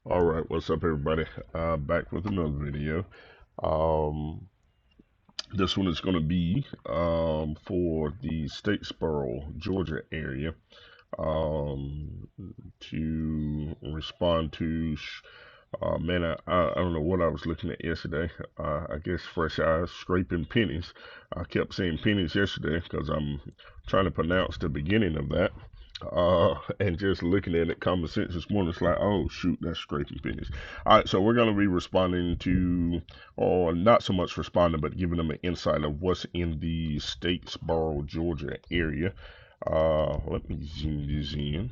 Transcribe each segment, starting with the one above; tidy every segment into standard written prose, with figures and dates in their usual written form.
All right, what's up, everybody? Back with another video. Um, this one is going to be for the Statesboro, Georgia area um, to respond to. Man, I don't know what I was looking at yesterday. I guess fresh eyes, scraping pennies. I kept saying pennies yesterday because I'm trying to pronounce the beginning of that. And just looking at it, common sense this morning, it's like, oh shoot, that's scraping pennies. All right, so we're going to be responding to, or not so much responding, but giving them an insight of what's in the Statesboro, Georgia area. Let me zoom this in.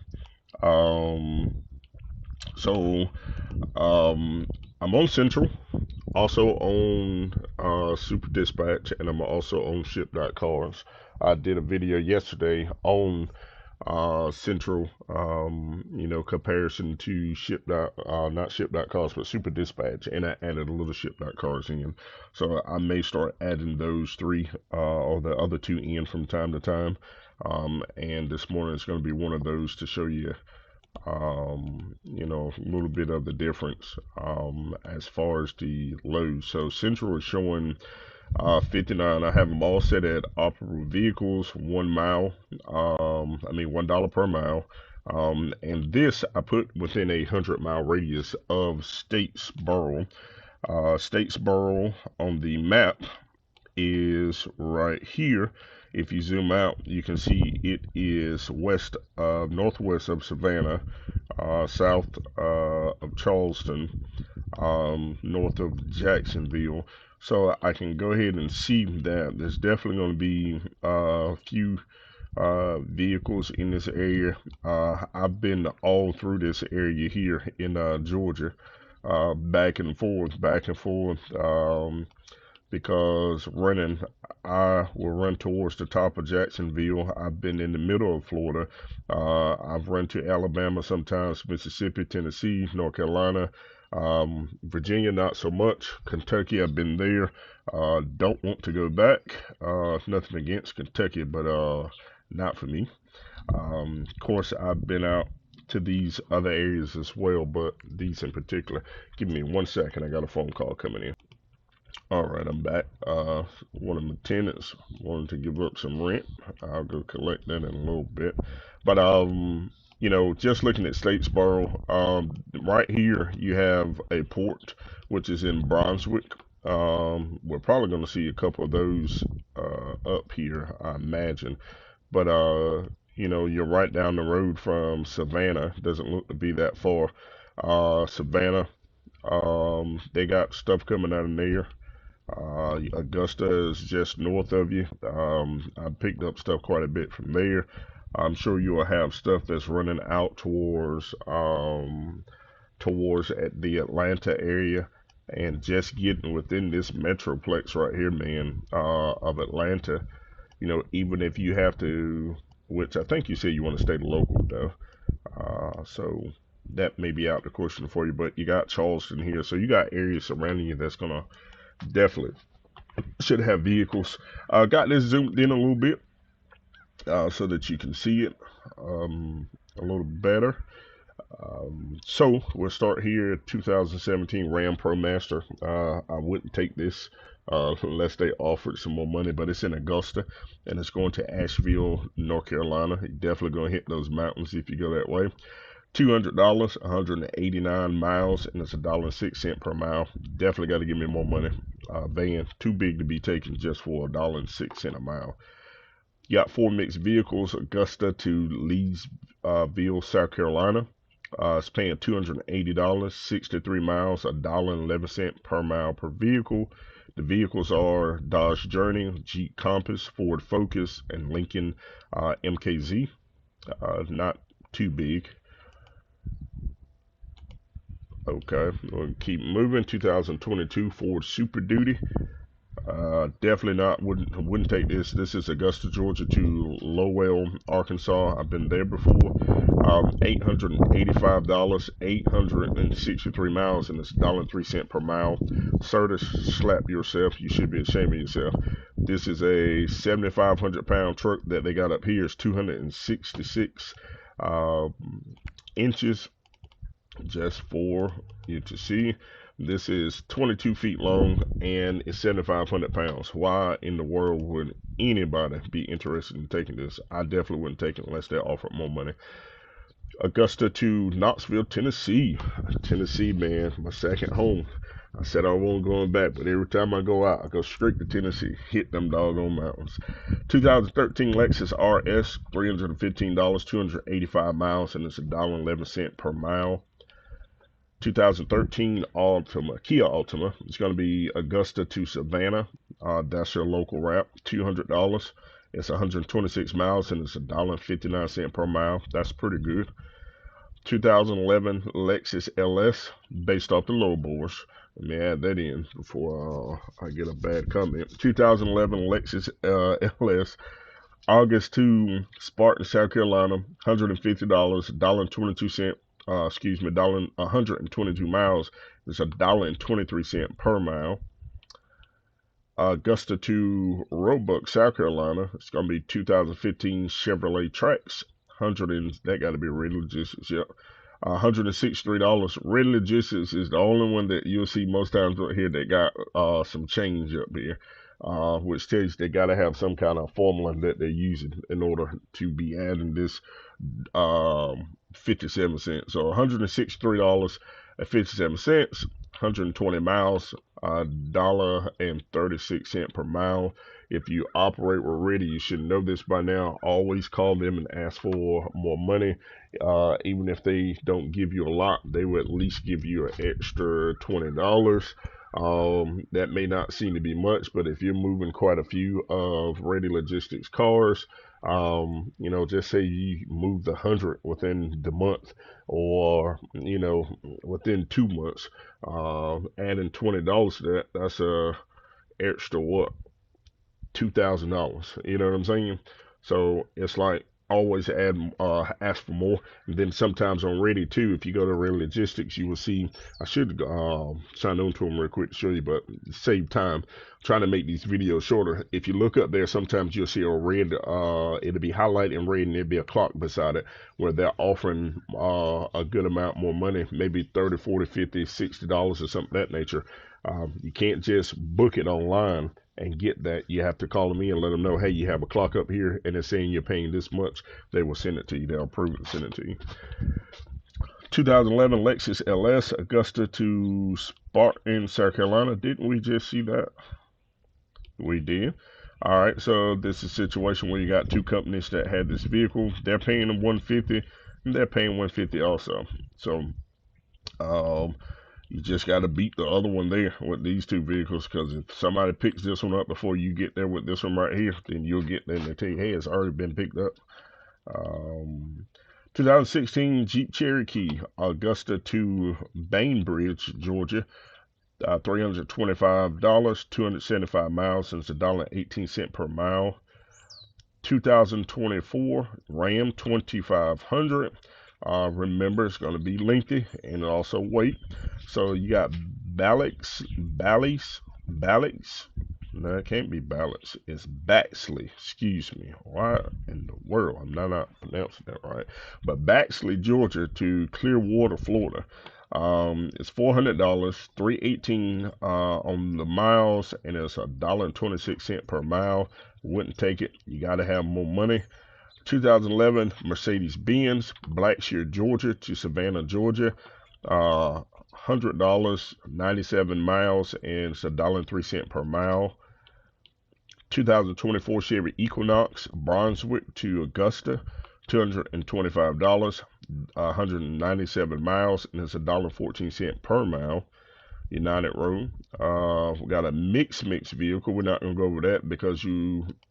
Um, so um, I'm on Central, also on Super Dispatch, and I'm also on Ship.Cars. I did a video yesterday on Central, comparison to not Ship.Cars, but Super Dispatch, and I added a little Ship.Cars in. So I may start adding those three or the other two in from time to time. And this morning it's going to be one of those to show you a little bit of the difference as far as the loads. So Central is showing 59. I have them all set at operable vehicles, 1 mile. $1 per mile. And this I put within a 100-mile radius of Statesboro. Statesboro on the map is right here. If you zoom out, you can see it is northwest of Savannah, south of Charleston, north of Jacksonville. So I can go ahead and see that there's definitely going to be a few vehicles in this area. I've been all through this area here in Georgia, back and forth, back and forth. Because I will run towards the top of Jacksonville. I've been in the middle of Florida. I've run to Alabama sometimes, Mississippi, Tennessee, North Carolina, Virginia, not so much. Kentucky, I've been there. Don't want to go back. Nothing against Kentucky, but not for me. Of course, I've been out to these other areas as well, but these in particular. Give me 1 second. I got a phone call coming in. All right, I'm back. One of my tenants wanted to give up some rent. I'll go collect that in a little bit. But just looking at Statesboro, right here you have a port which is in Brunswick. We're probably going to see a couple of those up here, I imagine. But you're right down the road from Savannah. Doesn't look to be that far. Savannah, they got stuff coming out of there. Augusta is just north of you. I picked up stuff quite a bit from there. I'm sure you will have stuff that's running out towards at the Atlanta area, and just getting within this metroplex right here, man, of Atlanta. Even if you have to, which I think you said you want to stay local though. So that may be out the question for you, but you got Charleston here, so you got areas surrounding you that's gonna definitely should have vehicles. Got this zoomed in a little bit so that you can see it a little better. So we'll start here. 2017 Ram ProMaster. I wouldn't take this unless they offered some more money, but it's in Augusta and it's going to Asheville, North Carolina. You're definitely going to hit those mountains if you go that way. $200, 189 miles, and it's $1.06 per mile. Definitely got to give me more money. Van too big to be taken just for $1.06 a mile. You got four mixed vehicles: Augusta to Leesville, South Carolina. It's paying $280, 63 miles, $1.11 per mile per vehicle. The vehicles are Dodge Journey, Jeep Compass, Ford Focus, and Lincoln MKZ. Not too big. Okay, we'll keep moving. 2022 Ford Super Duty. Definitely not. Wouldn't take this. This is Augusta, Georgia to Lowell, Arkansas. I've been there before. $885, 863 miles, and it's $1.03 per mile. Certus, slap yourself. You should be ashamed of yourself. This is a 7,500-pound truck that they got up here. It's 266 inches. just for you to see. This is 22 feet long and it's 7,500 pounds. Why in the world would anybody be interested in taking this? I definitely wouldn't take it unless they offered more money. Augusta to Knoxville, Tennessee. Tennessee, man, my second home. I said I won't going back, but every time I go out, I go straight to Tennessee, hit them doggone mountains. 2013 Lexus RS, $315, 285 miles, and it's $1.11 per mile. 2013 Altima, Kia Altima. It's going to be Augusta to Savannah. That's your local route. $200. It's 126 miles and it's $1.59 per mile. That's pretty good. 2011 Lexus LS, based off the low bores. Let me add that in before I get a bad comment. 2011 Lexus LS, August to Spartan, South Carolina, $150, $1.22. Excuse me, 122 miles. It's $1.23 per mile. Augusta to Roebuck, South Carolina. It's gonna be 2015 Chevrolet Trax. That got to be Red Logistics. Yep. $163. Red Logistics is the only one that you'll see most times right here that got some change up here, which tells you they got to have some kind of formula that they're using in order to be adding this 57 cents. So $163 at 57 cents, 120 miles, $1.36 per mile. If you operate with Ready, you should know this by now. Always call them and ask for more money. Even if they don't give you a lot, they will at least give you an extra $20. That may not seem to be much, but if you're moving quite a few of Ready Logistics cars, just say you moved 100 within the month, or within 2 months, adding $20 to that, that's a extra what, $2,000. You know what I'm saying? So it's like always ask for more. And then sometimes on Ready too, if you go to Ready Logistics, you will see. I should sign on to them real quick to show you, but save time. I'm trying to make these videos shorter. If you look up there, sometimes you'll see a red. It'll be highlighted in red, and there'll be a clock beside it where they're offering a good amount more money, maybe 30, 40, 50, $60 or something of that nature. You can't just book it online and get that. You have to call them in and let them know, hey, you have a clock up here and it's saying you're paying this much. They will send it to you. They'll approve it and send it to you. 2011 Lexus LS, Augusta to Spartan, South Carolina. Didn't we just see that? We did. All right, so this is a situation where you got two companies that had this vehicle. They're paying them $150 and they're paying $150 also. So you just got to beat the other one there with these two vehicles, because if somebody picks this one up before you get there with this one right here, then you'll get there and they tell you, hey, it's already been picked up. 2016 Jeep Cherokee, Augusta to Bainbridge, Georgia. $325, 275 miles, and it's $1.18 per mile. 2024 Ram 2500. Remember, it's going to be lengthy and also weight. So you got Balix. No, it can't be Balix. It's Baxley. Excuse me. Why in the world? I'm not pronouncing that right. But Baxley, Georgia to Clearwater, Florida. It's $400, $318 on the miles, and it's $1.26 per mile. Wouldn't take it. You got to have more money. 2011 Mercedes-Benz, Blackshear, Georgia to Savannah, Georgia. $100, 97 miles, and it's $1.03 per mile. 2024 Chevy Equinox, Brunswick to Augusta, $225, 197 miles, and it's $1.14 per mile. United Road. We got a mixed vehicle. We're not going to go over that because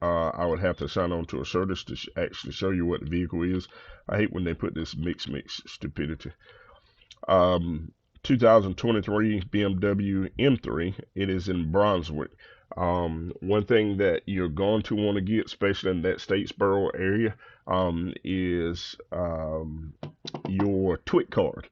I would have to sign on to a service to actually show you what the vehicle is. I hate when they put this mixed stupidity. 2023 BMW M3. It is in Brunswick. One thing that you're going to want to get, especially in that Statesboro area, is your TWIC card.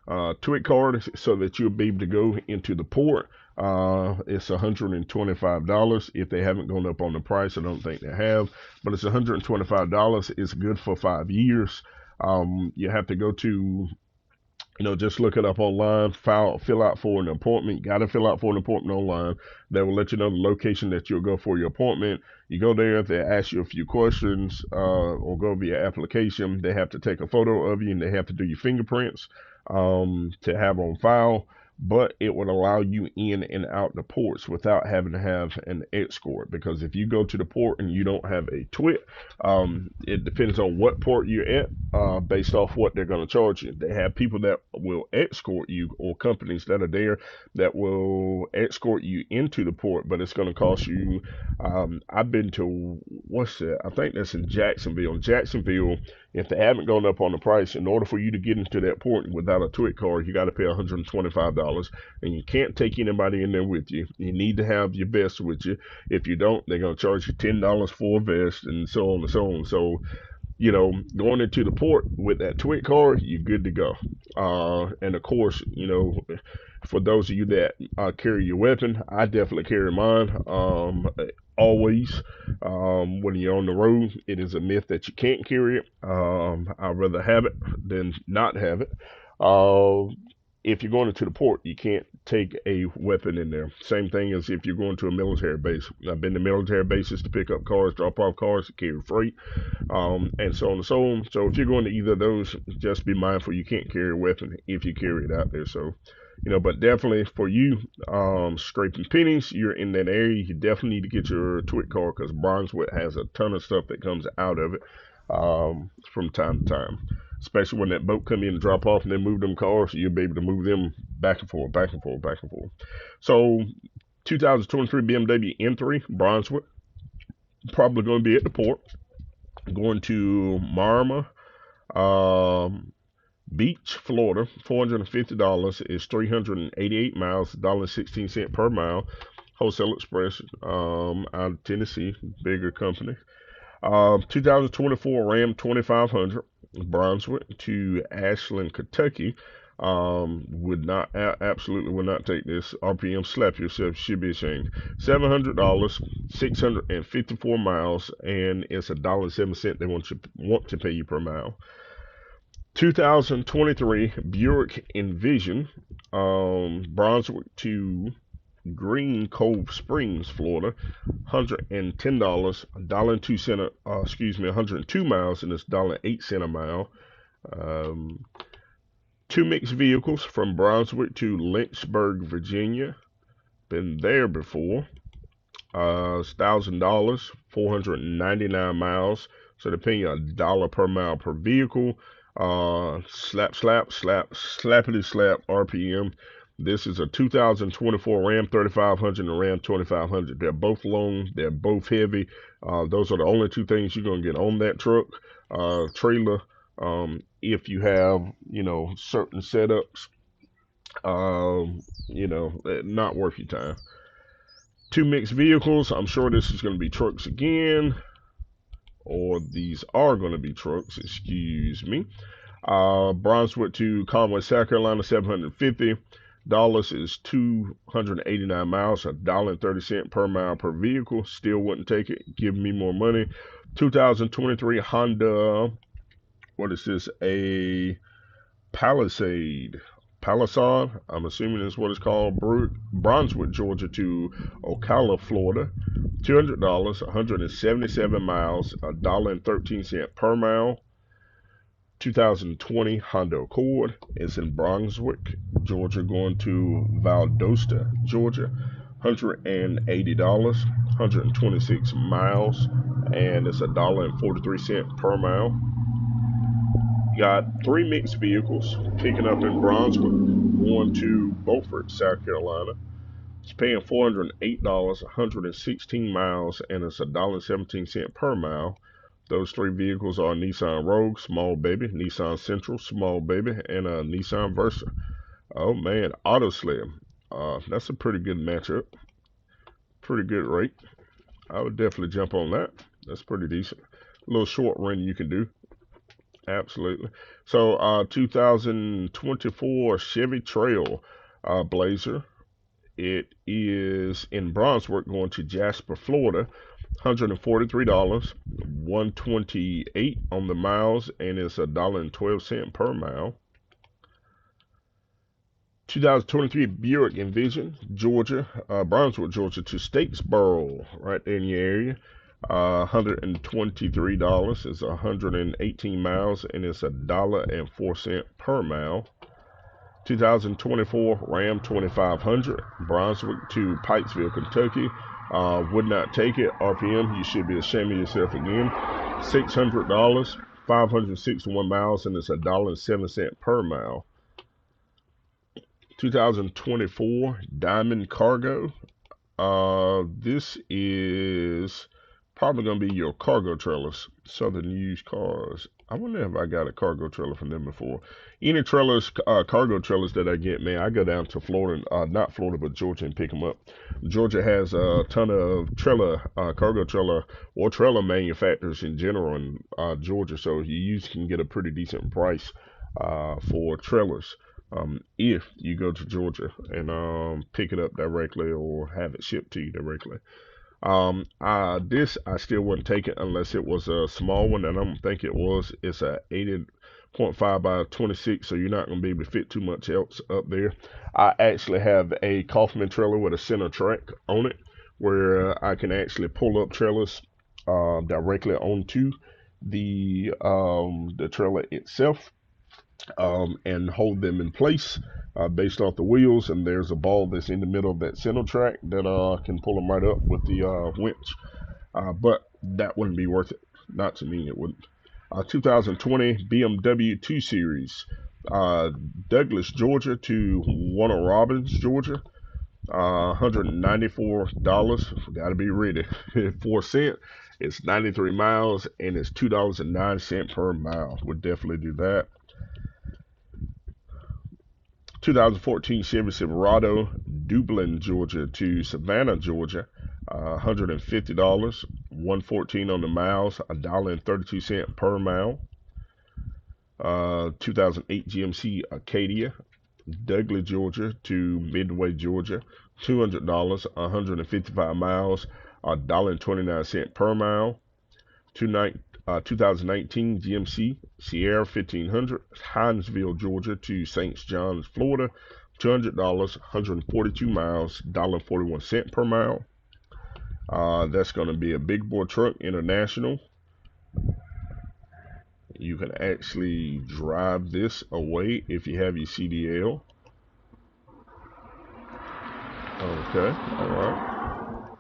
TWIC card, so that you'll be able to go into the port. It's $125 if they haven't gone up on the price. I don't think they have, but it's $125. It's good for 5 years. You have to go to Just look it up online, fill out for an appointment. Got to fill out for an appointment online. They will let you know the location that you'll go for your appointment. You go there, they ask you a few questions, or go via application. They have to take a photo of you and they have to do your fingerprints to have on file. But it would allow you in and out the ports without having to have an escort. Because if you go to the port and you don't have a twit, it depends on what port you're at, based off what they're going to charge you. They have people that will escort you, or companies that are there that will escort you into the port, but it's going to cost you. I've been to, what's that? I think that's in Jacksonville. Jacksonville, if they haven't gone up on the price, in order for you to get into that port without a twit card, you got to pay $125, and you can't take anybody in there with you. You need to have your vest with you. If you don't, they're going to charge you $10 for a vest, and so on and so on. So, going into the port with that twit card, you're good to go. And of course, for those of you that carry your weapon, I definitely carry mine. Always, when you're on the road, it is a myth that you can't carry it. I'd rather have it than not have it. Uh, if you're going into the port, you can't take a weapon in there. Same thing as if you're going to a military base. I've been to military bases to pick up cars, drop off cars, carry freight, and so on and so on. So if you're going to either of those, just be mindful you can't carry a weapon if you carry it out there. So, but definitely for you, scraping pennies, you're in that area, you definitely need to get your twit card, because Brunswick has a ton of stuff that comes out of it from time to time. Especially when that boat come in and drop off and then move them cars, you'll be able to move them back and forth, back and forth, back and forth. So 2023 BMW M3 Brunswick, probably going to be at the port. Going to Marma Beach, Florida. $450 is 388 miles, $1.16 per mile. Wholesale Express out of Tennessee, bigger company. 2024 Ram 2500 Brunswick to Ashland, Kentucky. Absolutely would not take this. RPM, slap yourself, should be ashamed. $700, 654 miles, and it's $1.07 they want to pay you per mile. 2023 Buick Envision, Brunswick to Green Cove Springs, Florida, $110, $1.02, 102 miles, and it's $1.08 a mile. Two mixed vehicles from Brunswick to Lynchburg, Virginia. Been there before. It's $1,000, 499 miles. So they're paying you $1 per mile per vehicle. Slappity slap RPM. This is a 2024 Ram 3500 and a Ram 2500. They're both long. They're both heavy. Those are the only two things you're going to get on that truck. Trailer, if you have, certain setups, not worth your time. Two mixed vehicles. I'm sure this is going to be trucks again. Or these are going to be trucks, excuse me. Brunswick to Conway, South Carolina, $750 is 289 miles, $1.30 per mile per vehicle. Still wouldn't take it. Give me more money. 2023 Honda, what is this? A Palisade. Palisade, I'm assuming is what it's called. Brunswick, Georgia to Ocala, Florida. $200, 177 miles, $1.13 per mile. 2020 Honda Accord is in Brunswick, Georgia, going to Valdosta, Georgia. $180, 126 miles, and it's $1.43 per mile. Got three mixed vehicles picking up in Brunswick, going to Beaufort, South Carolina. It's paying $408, 116 miles, and it's $1.17 per mile. Those three vehicles are Nissan Rogue, small baby, Nissan Sentra, small baby, and a Nissan Versa. Oh man, Auto Slim. That's a pretty good matchup. Pretty good rate. I would definitely jump on that. That's pretty decent. A little short run you can do. Absolutely. So 2024 Chevy Trail Blazer. It is in Brunswick, going to Jasper, Florida. $143, 128 on the miles, and it's $1.12 per mile. 2023 Buick Envision, Georgia, Brownsville, Georgia to Statesboro, right there in your area. $123. It's 118 miles, and it's $1.04 per mile. 2024 Ram 2500, Brunswick to Pikesville, Kentucky. Would not take it. RPM, you should be ashamed of yourself again. $600, 561 miles, and it's $1.07 per mile. 2024 Diamond Cargo. This is probably going to be your cargo trailers. Southern Used Cars. I wonder if I got a cargo trailer from them before. Any trailers, cargo trailers that I get, man, I go down to Florida, not Florida, but Georgia and pick them up. Georgia has a ton of trailer, cargo trailer, or trailer manufacturers in general in Georgia, so you can get a pretty decent price for trailers. If you go to Georgia and pick it up directly or have it shipped to you directly. This I still wouldn't take it unless it was a small one, and I don't think it was. It's a 80.5 by 26, so you're not going to be able to fit too much else up there. I actually have a Kaufman trailer with a center track on it, where I can actually pull up trailers directly onto the trailer itself, and hold them in place based off the wheels. And there's a ball that's in the middle of that center track that can pull them right up with the winch. But that wouldn't be worth it. Not to me, it wouldn't. 2020 BMW 2 Series, Douglas, Georgia to Warner Robins, Georgia. $194. Got to be ready. 4 cents. It's 93 miles, and it's $2.09 per mile. Would definitely do that. 2014 Chevy Silverado, Dublin, Georgia to Savannah, Georgia. $150, 114 on the miles, $1.32 per mile. 2008 GMC Acadia, Douglas, Georgia to Midway, Georgia. $200, 155 miles, $1.29 per mile. 2019 GMC Sierra 1500, Hinesville, Georgia to St. John's, Florida. $200, 142 miles, $1.41 per mile. That's going to be a big boy truck, international. You can actually drive this away if you have your CDL. Okay, all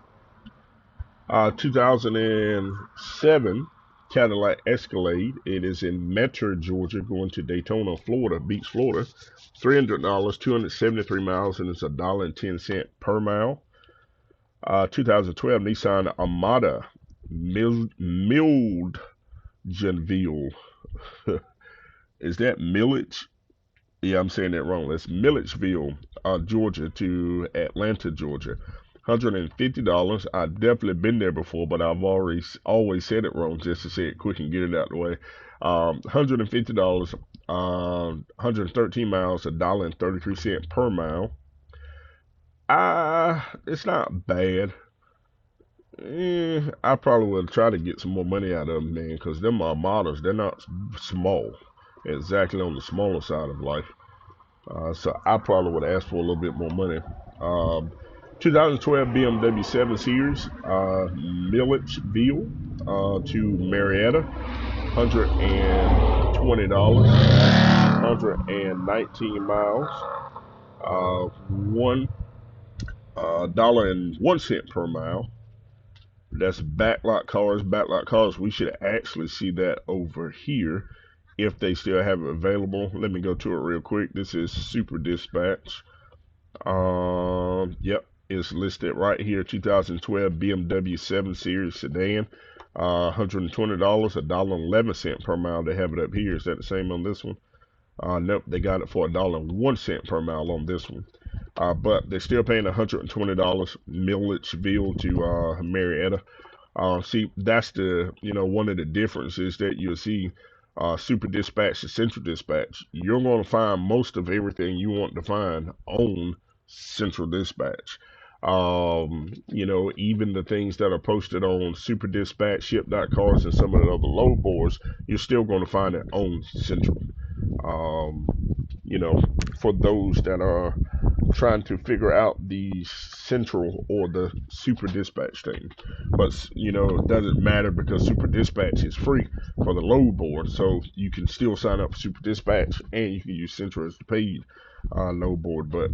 right. 2007 Cadillac Escalade. It is in Metro, Georgia, going to Daytona, Florida, Beach, Florida. $300, 273 miles, and it's $1.10 per mile. 2012 Nissan Armada, Milledgeville. Is that Milledge? Yeah, I'm saying that wrong. That's Milledgeville, Georgia to Atlanta, Georgia. $150. I've definitely been there before, but I've always said it wrong just to say it quick and get it out of the way. $150, 113 miles, $1.33 per mile. It's not bad. I probably would try to get some more money out of them, man, because them are models. They're not small. Exactly on the smaller side of life. So I probably would ask for a little bit more money. 2012 BMW 7 Series, Milledgeville to Marietta, $120, 119 miles, $1.01 per mile. That's backlot cars. Backlot cars, we should actually see that over here if they still have it available. Let me go to it real quick. This is Super Dispatch. Yep, it's listed right here. 2012 BMW 7 Series sedan, $120, $1.11 per mile. They have it up here. Is that the same on this one? Nope, they got it for $1.01 per mile on this one. But they're still paying $120 Milledgeville to Marietta. See, that's the, one of the differences that you'll see. Super Dispatch to Central Dispatch. You're going to find most of everything you want to find on Central Dispatch. Even the things that are posted on Super Dispatch, Ship.Cars, and some of the other load boards, you're still going to find it on Central. you know, for those that are trying to figure out the central or the super dispatch thing. But it doesn't matter because super dispatch is free for the load board, so you can still sign up for super dispatch and you can use central as the paid load board. But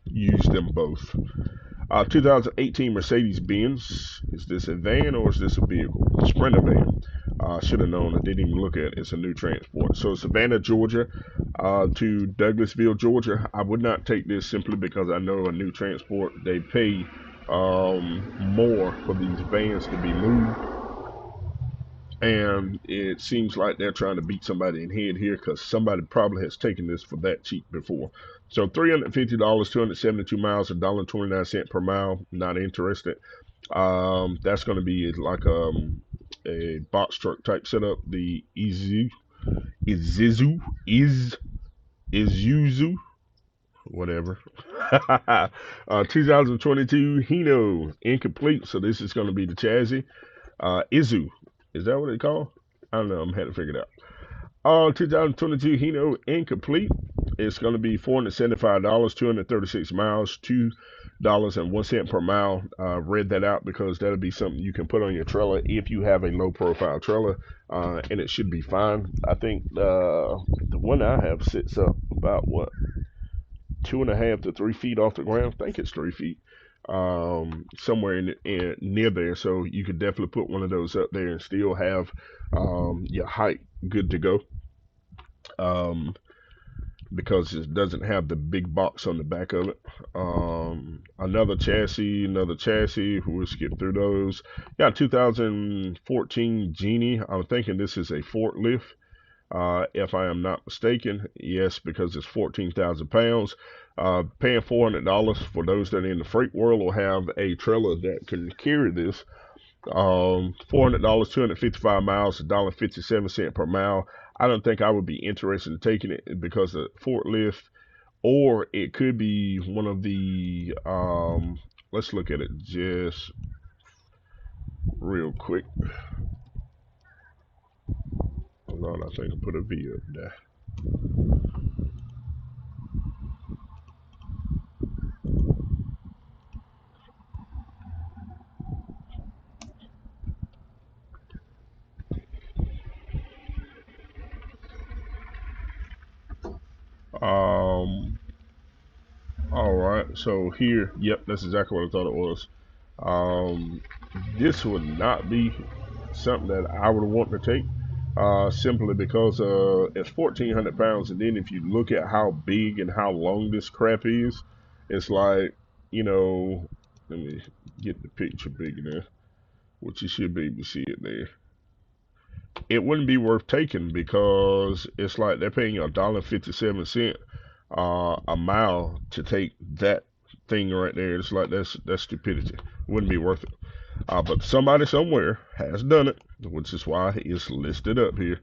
use them both. 2018 Mercedes Benz. Is this a van or is this a vehicle? Sprinter van. Should have known. I didn't even look at it. It's a new transport. So Savannah, Georgia, to Douglasville, Georgia. I would not take this simply because I know a new transport. They pay more for these vans to be moved, and it seems like they're trying to beat somebody in head here because somebody probably has taken this for that cheap before. So $350, 272 miles, $1.29 per mile. Not interested. That's going to be like a box truck type setup. The Isuzu, whatever. 2022 Hino incomplete. So this is going to be the chassis. Izu, is that what they call? I don't know. I'm had to figure it out. 2022 Hino incomplete. It's going to be $475, 236 miles, $2.01 per mile. Read that out because that'll be something you can put on your trailer if you have a low profile trailer, and it should be fine. I think the one I have sits up about what 2.5 to 3 feet off the ground. I think it's 3 feet, somewhere in near there. So you could definitely put one of those up there and still have your height good to go. Um, because it doesn't have the big box on the back of it. Another chassis. We'll skip through those. Got 2014 Genie. I'm thinking this is a forklift. If I am not mistaken, yes, because it's 14,000 pounds. Paying $400 for those that are in the freight world will have a trailer that can carry this. $400, 255 miles, $1.57 per mile. I don't think I would be interested in taking it because of forklift, or it could be one of the. Let's look at it just real quick. Hold on, I think I put a V up there. Um, all right, so here, yep, that's exactly what I thought it was. Um, this would not be something that I would want to take, simply because it's 1,400 pounds, and then if you look at how big and how long this crap is, it's like, you know, let me get the picture big enough, which you should be able to see it there. It wouldn't be worth taking because it's like they're paying you $1.57 a mile to take that thing right there. It's like that's stupidity. Wouldn't be worth it. But somebody somewhere has done it, which is why it's listed up here.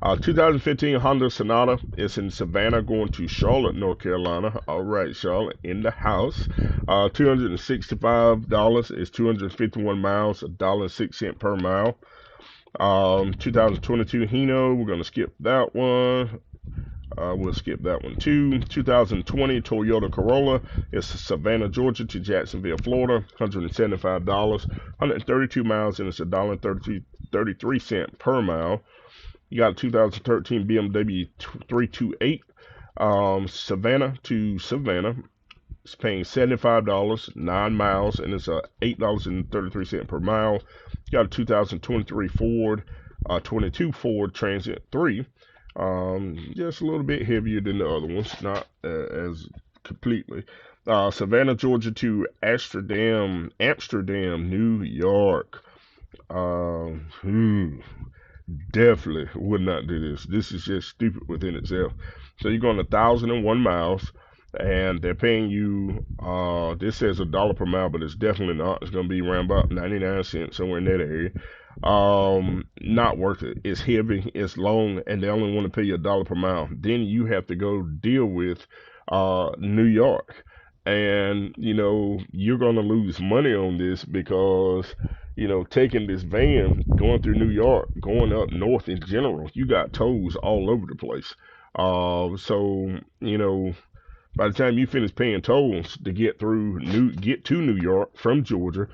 2015 Honda Sonata is in Savannah going to Charlotte, North Carolina. All right, Charlotte in the house. $265 is 251 miles, $1.06 per mile. 2022 Hino, we're going to skip that one. We'll skip that one too. 2020 Toyota Corolla. It's Savannah, Georgia to Jacksonville, Florida. $175, 132 miles, and it's $1.33 per mile. You got a 2013 BMW 328 Savannah to Savannah. It's paying $75, 9 miles, and it's $8.33 per mile. You got a 2023 Ford 22 Ford Transit 3. Just a little bit heavier than the other ones, not as completely. Savannah, Georgia to Amsterdam, New York. Definitely would not do this. This is just stupid within itself. So you're going 1,001 miles, and they're paying you. This says $1 per mile, but it's definitely not. It's going to be around about 99 cents somewhere in that area. Not worth it. It's heavy, it's long, and they only want to pay you $1 per mile. Then you have to go deal with New York, and you're gonna lose money on this because taking this van going through New York, going up north in general, you got tolls all over the place. So by the time you finish paying tolls to get to New York from Georgia,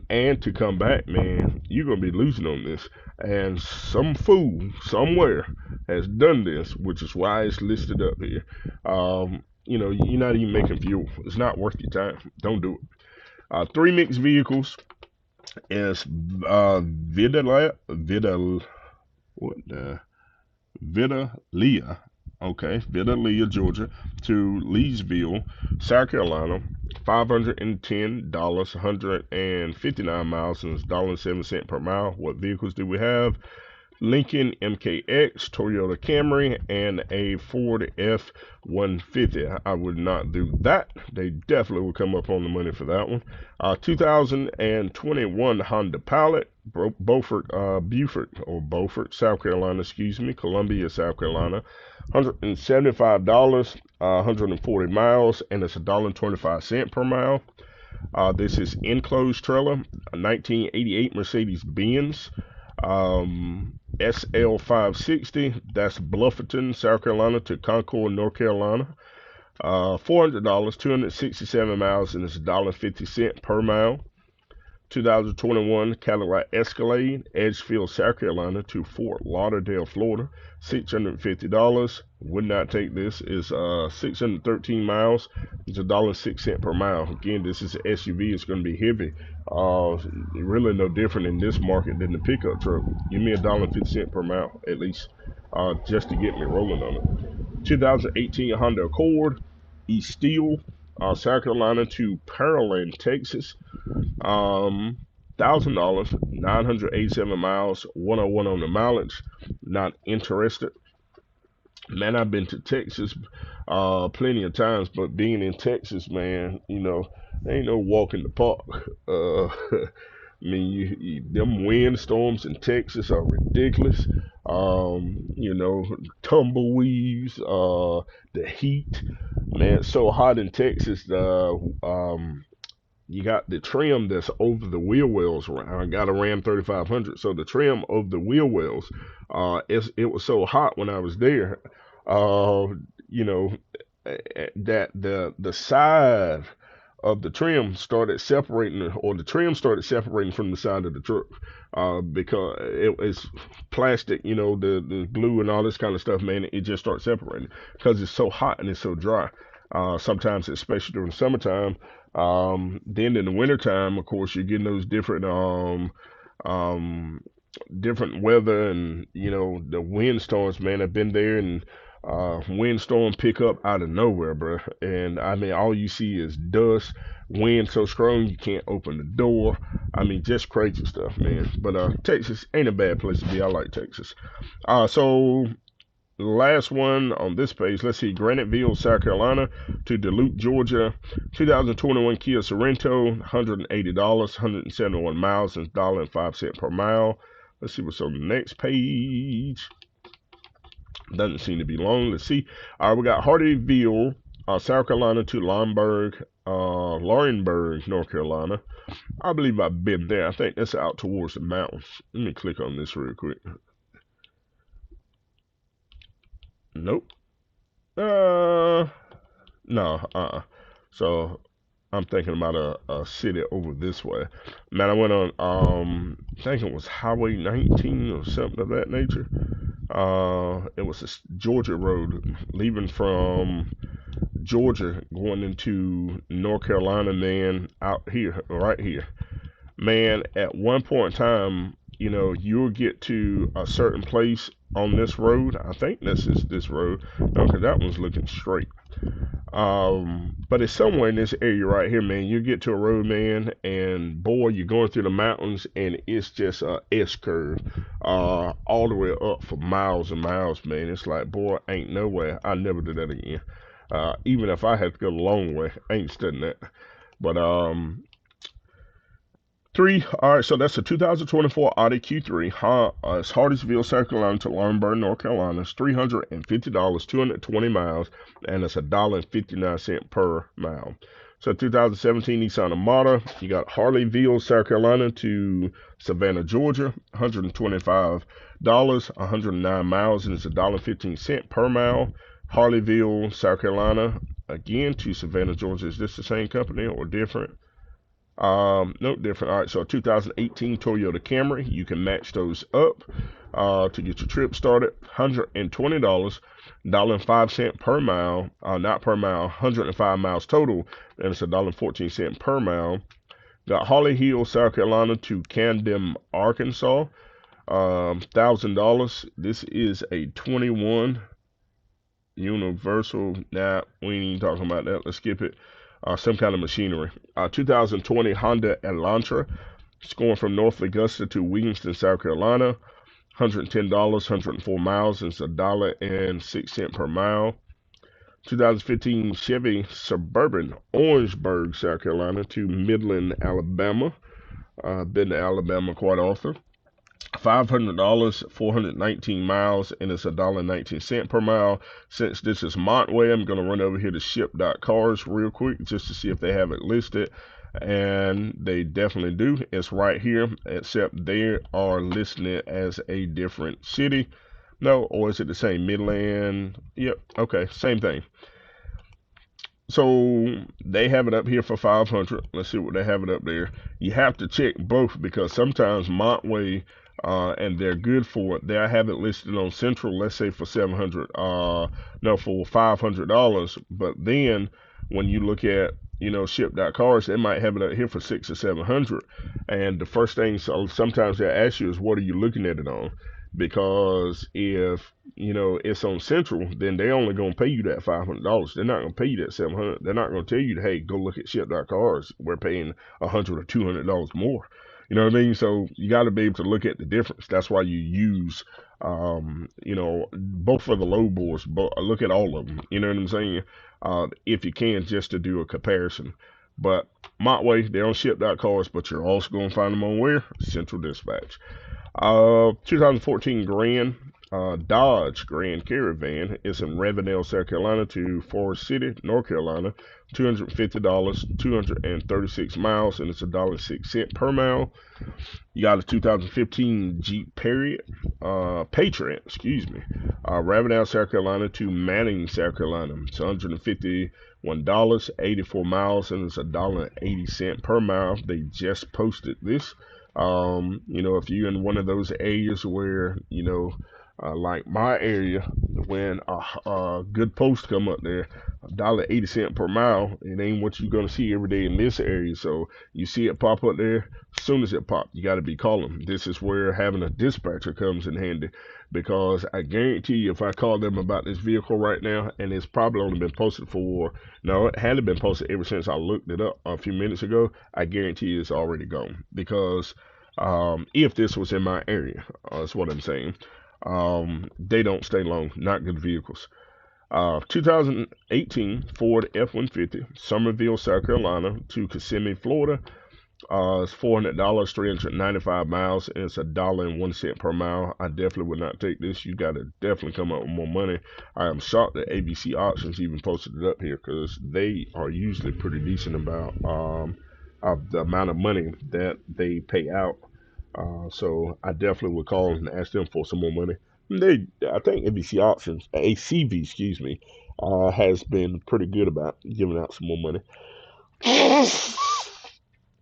and to come back, man, you're gonna be losing on this. And some fool somewhere has done this, which is why it's listed up here. You're not even making fuel. It's not worth your time. Don't do it. Three mixed vehicles is what the Vidalia, okay, Vidalia, Georgia, to Leesville, South Carolina, $510, 159 miles, and $1.07 per mile. What vehicles do we have? Lincoln MKX, Toyota Camry, and a Ford F-150. I would not do that. They definitely would come up on the money for that one. 2021 Honda Pilot, Beaufort, South Carolina, excuse me, Columbia, South Carolina. $175, 140 miles, and it's $1.25 per mile. This is enclosed trailer, a 1988 Mercedes-Benz. SL560, that's Bluffton, South Carolina to Concord, North Carolina. $400, 267 miles, and it's $1.50 per mile. 2021 Cadillac Escalade, Edgefield, South Carolina to Fort Lauderdale, Florida. $650. Would not take this. It's 613 miles. It's $1.06 per mile. Again, this is an SUV. It's going to be heavy. Really no different in this market than the pickup truck. Give me $1.50 per mile at least, just to get me rolling on it. 2018 Honda Accord, East Steel, South Carolina to Pearland, Texas. $1,000, 987 miles, 101 on the mileage. Not interested. Man, I've been to Texas plenty of times, but being in Texas, man, ain't no walk in the park. I mean, them windstorms in Texas are ridiculous. Tumbleweeds, the heat, man, it's so hot in Texas. You got the trim that's over the wheel wells. I got a Ram 3500, so the trim of the wheel wells, it was so hot when I was there, uh, you know, that the side of the trim started separating, or the trim started separating from the side of the truck, because it's plastic, the glue and all this kind of stuff, man. It just starts separating because it's so hot and it's so dry. Sometimes, especially during summertime. Then in the wintertime, of course, you're getting those um, different weather, and the windstorms, man. I've been there, and windstorm pick up out of nowhere, bro. And I mean, all you see is dust, wind so strong you can't open the door. I mean, just crazy stuff, man. But Texas ain't a bad place to be. I like Texas. So the last one on this page, let's see, Graniteville, South Carolina to Duluth, Georgia. 2021 Kia Sorento, $180, 171 miles, and $1.05 per mile. Let's see what's on the next page. Doesn't seem to be long. Let's see. All right, we got Hardeeville, South Carolina to Laurinburg, North Carolina. I believe I've been there. I think that's out towards the mountains. Let me click on this real quick. Nope. No. So I'm thinking about a city over this way. Man, I went on, I think it was Highway 19 or something of that nature. It was a Georgia road leaving from Georgia going into North Carolina, man, out here, right here. Man, at one point in time, you'll get to a certain place on this road. I think this is this road. No, because that one's looking straight. But it's somewhere in this area right here, man. You get to a road, man, and boy, you're going through the mountains, and it's just a S curve, all the way up for miles and miles, man. It's like, boy, ain't no way. I never do that again. Even if I had to go the long way, I ain't studying that. But all right, so that's a 2024 Audi Q3. It's Hardeeville, South Carolina to Laurinburg, North Carolina. It's $350, 220 miles, and it's $1.59 per mile. So 2017 Nissan Armada, you got Harleyville, South Carolina to Savannah, Georgia, $125, 109 miles, and it's $1.15 per mile. Harleyville, South Carolina, again to Savannah, Georgia. Is this the same company or different? No, different. All right, so 2018 Toyota Camry, you can match those up to get your trip started. $120, $1.05 per mile, not per mile, 105 miles total, and it's $1.14 per mile. Got Holly Hill, South Carolina to Camden, Arkansas, $1,000. This is a 21 Universal. Nah, we ain't even talking about that. Let's skip it. Some kind of machinery. 2020 Honda Elantra. It's going from North Augusta to Williamston, South Carolina. $110, 104 miles. And it's $1.06 per mile. 2015 Chevy Suburban, Orangeburg, South Carolina to Midland, Alabama. Been to Alabama quite often. $500, 419 miles, and it's $1.19 per mile. Since this is Montway, I'm going to run over here to Ship.Cars real quick just to see if they have it listed. And they definitely do. It's right here, except they are listing it as a different city. No, or is it the same? Midland? Yep, okay, same thing. So they have it up here for 500. Let's see what they have it up there. You have to check both because sometimes Montway and they're good for it. They have it listed on Central, let's say for 700. No, for $500. But then when you look at Ship.Cars, they might have it up here for 600 or 700. And the first thing, so sometimes they ask you is, what are you looking at it on? Because if it's on Central, then they're only gonna pay you that $500. They're not gonna pay you that 700. They're not gonna tell you, hey, go look at Ship.Cars. We're paying $100 or $200 more. You know what I mean? So you got to be able to look at the difference. That's why you use, both for the low boards, but look at all of them. You know what I'm saying? If you can, just to do a comparison. But Montway, they're on Ship.Cars, but you're also gonna find them on where? Central Dispatch. 2014 Dodge Grand Caravan is in Ravenel, South Carolina to Forest City, North Carolina. $250, 236 miles, and it's $1.06 per mile. You got a 2015 Jeep Patriot, Ravenel, South Carolina to Manning, South Carolina. It's $151, 84 miles, and it's $1.80 per mile. They just posted this. If you're in one of those areas where, like my area, when a good post come up there, $1.80 per mile, it ain't what you're gonna see every day in this area. So you see it pop up there, as soon as it pops, you gotta be calling. This is where having a dispatcher comes in handy, because I guarantee you, if I call them about this vehicle right now, and it's probably only been posted it hadn't been posted ever since I looked it up a few minutes ago, I guarantee you it's already gone. Because if this was in my area, that's what I'm saying. They don't stay long, not good vehicles. 2018 Ford F-150, Summerville, South Carolina to Kissimmee, Florida. It's $400, 395 miles, and it's $1.01 per mile. I definitely would not take this. You got to definitely come up with more money. I am shocked that ABC Auctions even posted it up here, because they are usually pretty decent about the amount of money that they pay out. So I definitely would call and ask them for some more money. I think ABC Auctions, ACV, has been pretty good about giving out some more money.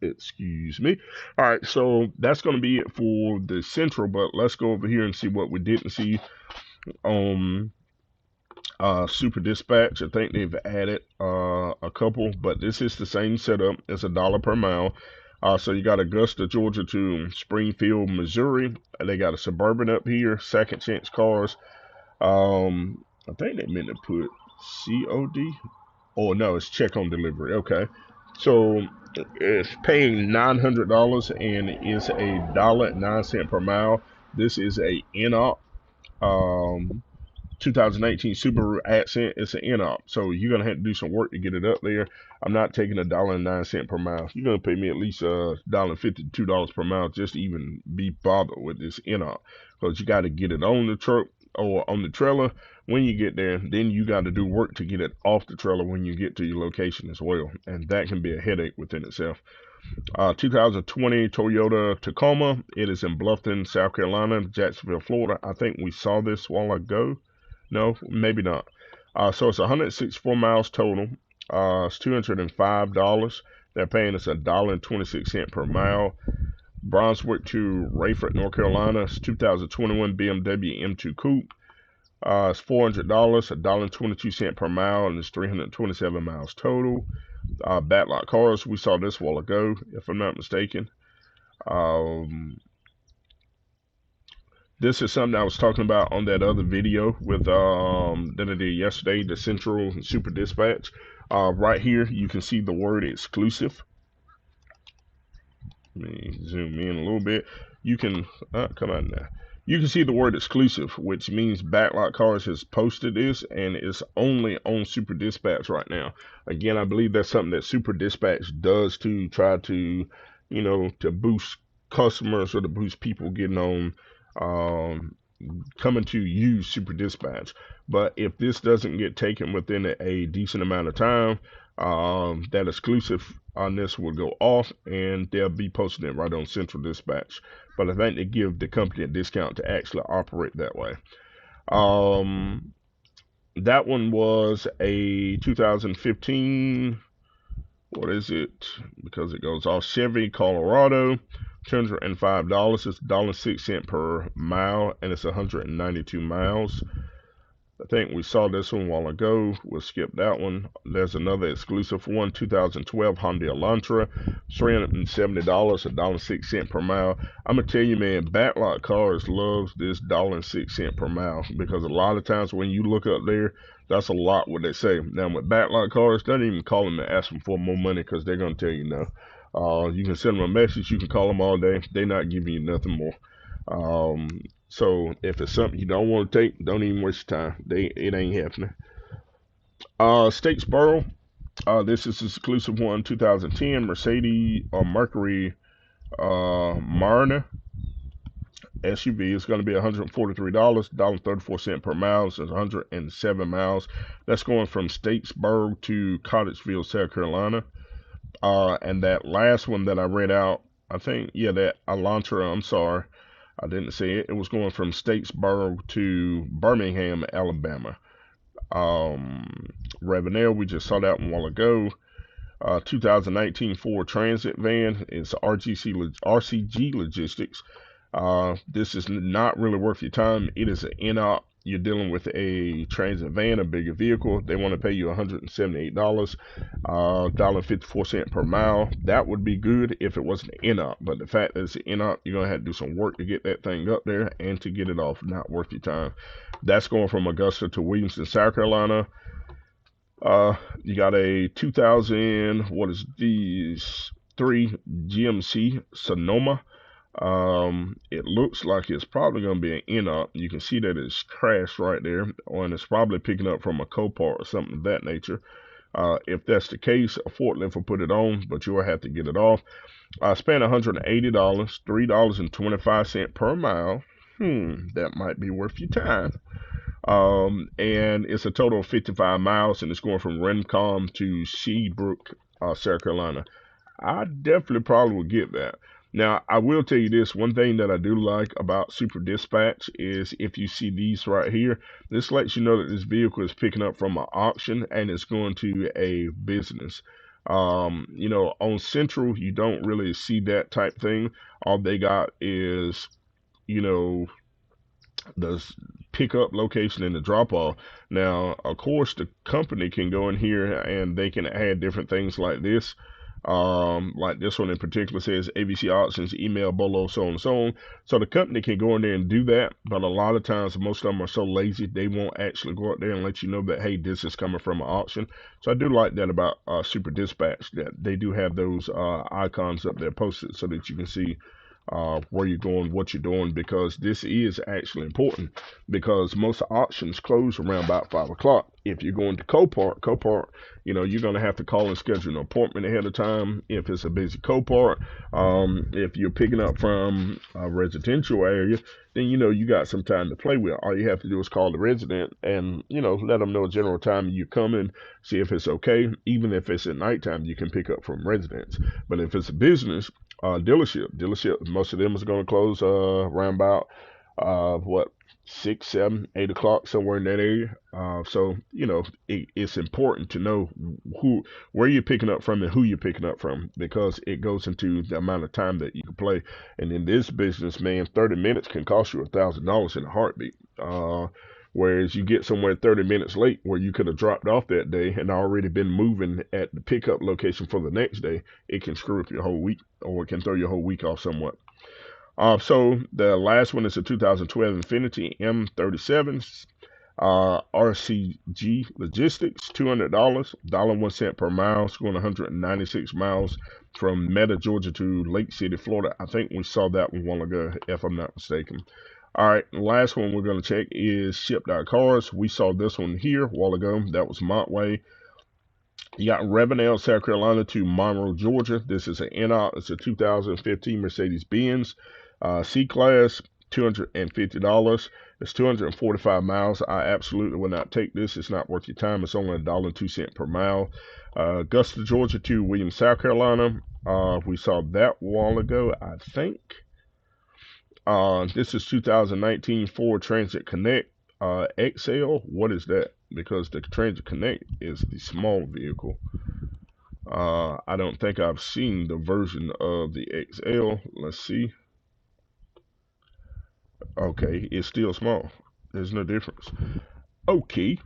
Excuse me. All right, so that's going to be it for the Central, but let's go over here and see what we didn't see on Super Dispatch. I think they've added a couple, but this is the same setup. It's $1 per mile. So you got Augusta, Georgia to Springfield, Missouri. They got a Suburban up here, Second Chance Cars. I think they meant to put COD. Oh no, it's check on delivery. Okay, so it's paying $900 and it's $1.09 per mile. This is a NOP. 2019 Subaru Accent. It's an NOP, so you're gonna have to do some work to get it up there. I'm not taking $1.09 per mile. You're gonna pay me at least $1.50 to $2 per mile just to even be bothered with this NOP, because you got to get it on the truck. or on the trailer when you get there. Then you got to do work to get it off the trailer when you get to your location as well, and that can be a headache within itself. 2020 Toyota Tacoma. It is in Bluffton, South Carolina, Jacksonville, Florida. I think we saw this while ago. No, maybe not. So it's 164 miles total. It's $205. They're paying us $1.26 per mile. Brunswick to Rayford, North Carolina. It's 2021 BMW M2 Coupe. It's $400, $1.22 per mile, and it's 327 miles total. Backlot Cars, we saw this a while ago, if I'm not mistaken. This is something I was talking about on that other video with that I did yesterday, the Central Super Dispatch. Right here, you can see the word exclusive. Let me zoom in a little bit. You can come on now. You can see the word exclusive, which means Backlot Cars has posted this, and it's only on Super Dispatch right now. Again, I believe that's something that Super Dispatch does to try to, to boost customers or to boost people getting on, coming to use Super Dispatch. But if this doesn't get taken within a decent amount of time, that exclusive on this will go off, and they'll be posting it right on Central Dispatch. But I think they give the company a discount to actually operate that way. That one was a 2015, what is it? Because it goes off, Chevy Colorado, $205. It's $1.06 per mile, and it's 192 miles. I think we saw this one a while ago. We'll skip that one. There's another exclusive one, 2012 Honda Elantra, $370, $1.06 per mile. I'm going to tell you, man, Backlot Cars loves this $1.06 per mile, because a lot of times when you look up there, that's a lot what they say. Now, with Backlot Cars, they don't even call them and ask them for more money, because they're going to tell you no. You can send them a message. You can call them all day. They're not giving you nothing more. So if it's something you don't want to take, don't even waste your time. It ain't happening. Statesboro. This is an exclusive one, 2010 Mercedes or Mercury Mariner SUV. It's going to be $143, $1.34 per mile. It's 107 miles. That's going from Statesboro to Cottesville, South Carolina. And that last one that I read out, I think, yeah, that Elantra, I'm sorry, I didn't say it. It was going from Statesboro to Birmingham, Alabama. Ravenel, we just saw that one a while ago. 2019 Ford Transit van. It's RCG Logistics. This is not really worth your time. It is an in-op. You're dealing with a transit van, a bigger vehicle. They want to pay you $178, $1.54 per mile. That would be good if it wasn't an in-op. But the fact that it's an in-op, you're going to have to do some work to get that thing up there and to get it off. Not worth your time. That's going from Augusta to Williamson, South Carolina. You got a 2000, what is these? 3 GMC Sonoma. It looks like it's probably going to be an in-op. You can see that it's crashed right there, and it's probably picking up from a Copart or something of that nature. If that's the case, a forklift will put it on, but you'll have to get it off. I spent $180, $3.25 per mile. That might be worth your time. And it's a total of 55 miles, and it's going from Rincon to Seabrook, South Carolina. I definitely probably would get that. Now, I will tell you this, one thing that I do like about Super Dispatch is if you see these right here, this lets you know that this vehicle is picking up from an auction and it's going to a business. On Central, you don't really see that type thing. All they got is, the pickup location and the drop off. Now, of course, the company can go in here and they can add different things like this. Like this one in particular says ABC Auctions, email Bolo, so on and so on. So the company can go in there and do that, but a lot of times most of them are so lazy they won't actually go out there and let you know that, hey, this is coming from an auction. So I do like that about Super Dispatch, that they do have those icons up there posted so that you can see where you're going, what you're doing, because this is actually important. Because most auctions close around about 5 o'clock. If you're going to Copart, you're going to have to call and schedule an appointment ahead of time if it's a busy Copart. If you're picking up from a residential area, then you got some time to play with. All you have to do is call the resident and let them know general time you're coming, see if it's okay. Even if it's at nighttime, you can pick up from residents. But if it's a business, dealership, most of them is going to close around about what 6, 7, 8 o'clock, somewhere in that area. So it's important to know where you're picking up from and who you're picking up from, because it goes into the amount of time that you can play. And in this business, man, 30 minutes can cost you $1,000 in a heartbeat. Whereas you get somewhere 30 minutes late where you could have dropped off that day and already been moving at the pickup location for the next day, it can screw up your whole week, or it can throw your whole week off somewhat. So the last one is a 2012 Infiniti M37 RCG Logistics, $200, $1 per mile. It's going 196 miles from Meta, Georgia to Lake City, Florida. I think we saw that one a while ago, if I'm not mistaken. All right, the last one we're going to check is Ship.Cars. We saw this one here a while ago. That was Montway. You got Ravenel, South Carolina to Monroe, Georgia. This is an NOP. It's a 2015 Mercedes-Benz C-Class, $250. It's 245 miles. I absolutely will not take this. It's not worth your time. It's only $1.02 per mile. Augusta, Georgia to Williams, South Carolina. We saw that a while ago, I think. This is 2019 Ford Transit Connect XL. What is that? Because the Transit Connect is the small vehicle. I don't think I've seen the version of the XL. Let's see. Okay, it's still small. There's no difference. Okay,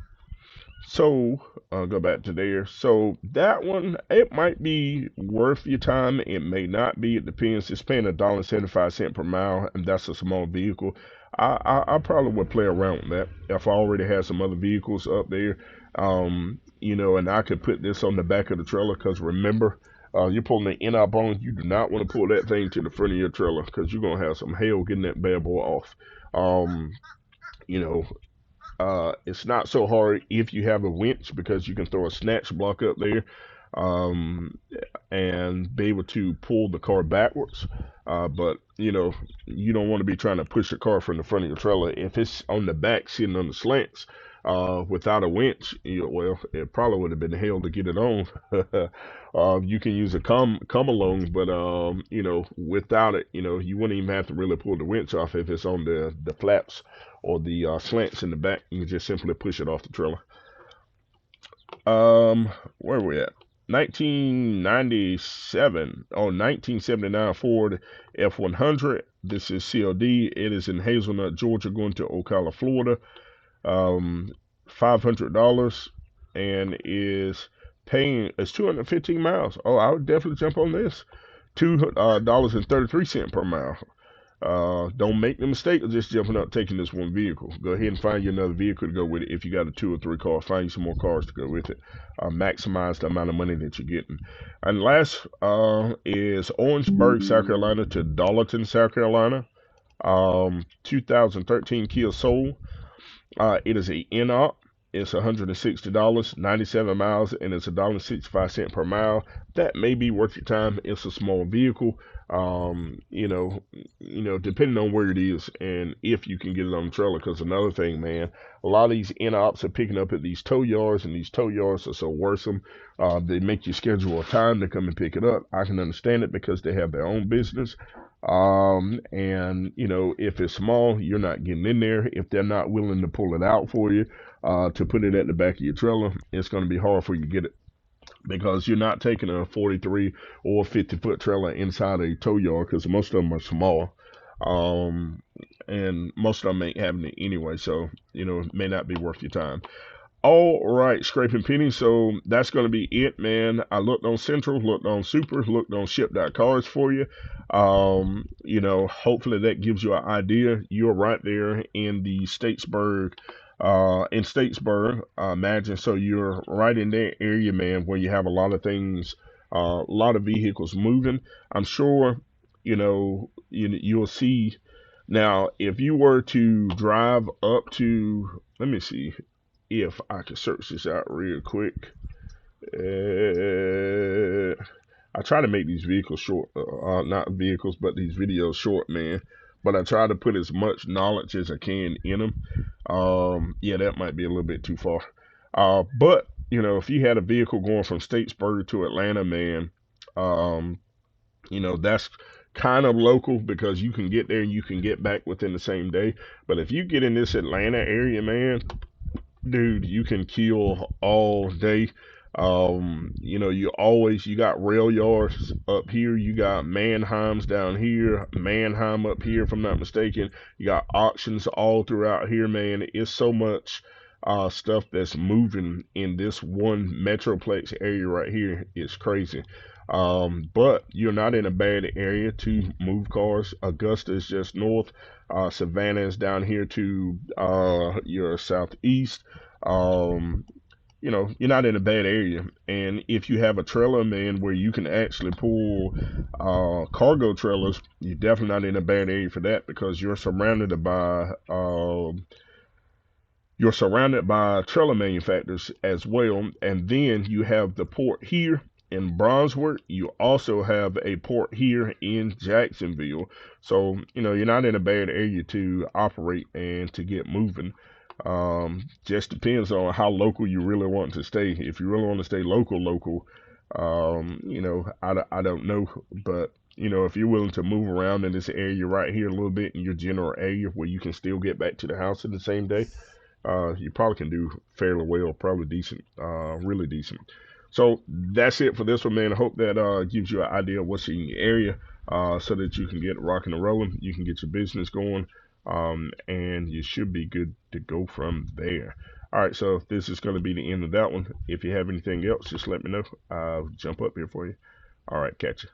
so go back to there. So that one, it might be worth your time. It may not be. It depends. It's paying $1.75 per mile, and that's a small vehicle. I probably would play around with that if I already had some other vehicles up there. And I could put this on the back of the trailer, because remember, you're pulling the end up on. You do not want to pull that thing to the front of your trailer, because you're gonna have some hell getting that bad boy off. Um, you know, it's not so hard if you have a winch, because you can throw a snatch block up there, um, and be able to pull the car backwards. But you don't want to be trying to push your car from the front of your trailer if it's on the back sitting on the slants. Without a winch, well, it probably would have been hell to get it on. You can use a come along, but without it, you wouldn't even have to really pull the winch off if it's on the flaps or the slants in the back. You can just simply push it off the trailer. Where are we at? 1997, 1979 Ford F100. This is CLD. It is in Hazelnut, Georgia, going to Ocala, Florida. Um, $500, and is paying, it's 215 miles. Oh, I would definitely jump on this. $2.33 per mile. Don't make the mistake of just jumping up taking this one vehicle. Go ahead and find you another vehicle to go with it. If you got a 2 or 3 car, find you some more cars to go with it. Maximize the amount of money that you're getting. And last is Orangeburg, South Carolina to Darlington, South Carolina. 2013 Kia Soul. It is a NOP. It's $160, 97 miles, and it's $1.65 per mile. That may be worth your time. It's a small vehicle. Depending on where it is and if you can get it on the trailer. Because another thing, man, a lot of these NOPs are picking up at these tow yards, and these tow yards are so worrisome. They make you schedule a time to come and pick it up. I can understand it because they have their own business. And if it's small, you're not getting in there. If they're not willing to pull it out for you, to put it at the back of your trailer, it's going to be hard for you to get it, because you're not taking a 43 or 50-foot trailer inside a tow yard, because most of them are small. And most of them ain't having it anyway, so it may not be worth your time. All right, scraping pennies. So that's going to be it, man. I looked on Central, looked on Super, looked on Ship.Cars for you. Hopefully that gives you an idea. You're right there in the Statesboro, imagine. So you're right in that area, man, where you have a lot of things, a lot of vehicles moving. I'm sure, you'll see. Now, if you were to drive up to, let me see if I can search this out real quick. Uh, I try to make these vehicles short, not vehicles, but these videos short, man. But I try to put as much knowledge as I can in them. Yeah, that might be a little bit too far. But if you had a vehicle going from Statesboro to Atlanta, man, um, that's kind of local because you can get there and you can get back within the same day. But if you get in this Atlanta area, man, dude, you can kill all day. You got rail yards up here, you got Manheims down here, Manheim up here, if I'm not mistaken. You got auctions all throughout here, man. It's so much stuff that's moving in this one metroplex area right here. It's crazy. But you're not in a bad area to move cars. Augusta is just north. Savannah is down here to your southeast. Um, you're not in a bad area. And if you have a trailer, man, where you can actually pull cargo trailers, you're definitely not in a bad area for that because you're surrounded by trailer manufacturers as well. And then you have the port here in Brownsburg. You also have a port here in Jacksonville. So, you're not in a bad area to operate and to get moving. Just depends on how local you really want to stay. If you really want to stay local, I don't know. But, if you're willing to move around in this area right here a little bit in your general area where you can still get back to the house in the same day, you probably can do fairly well, probably decent, really decent. So that's it for this one, man. I hope that gives you an idea of what's in your area, so that you can get rocking and rolling. You can get your business going, and you should be good to go from there. All right, so this is going to be the end of that one. If you have anything else, just let me know. I'll jump up here for you. All right, catch you.